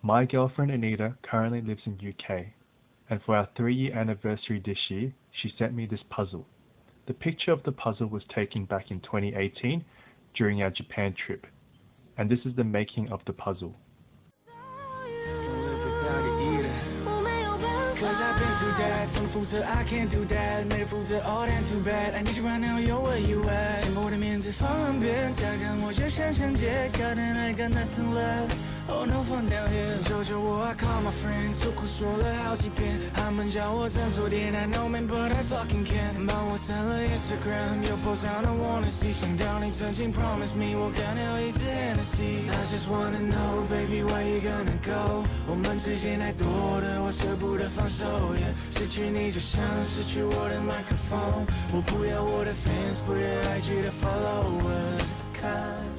My girlfriend Anita currently lives in UK, and for our 3-year anniversary this year, she sent me this puzzle. The picture of the puzzle was taken back in 2018 during our Japan trip, and this is the making of the puzzle. Cause I've been through that 重复着 I can't do that 没得负责 all that too bad I need you right now yo where you at 羡慕的面子放旁边乍看我就像相见 Got it I got nothing left Oh no fun down here 求求我 I call my friends 诉苦说了好几遍他们叫我站错点 I know man but I fucking can't 帮我删了 Instagram 有 post I don't wanna see 想到你曾经 promise me 我干掉一支 Hennessy I just wanna know baby where you gonna go 我们之间太多的我舍不得放手 yeah 失去你就像失去我的麦克风我不要我的 fans 不要 IG 的 followers Cause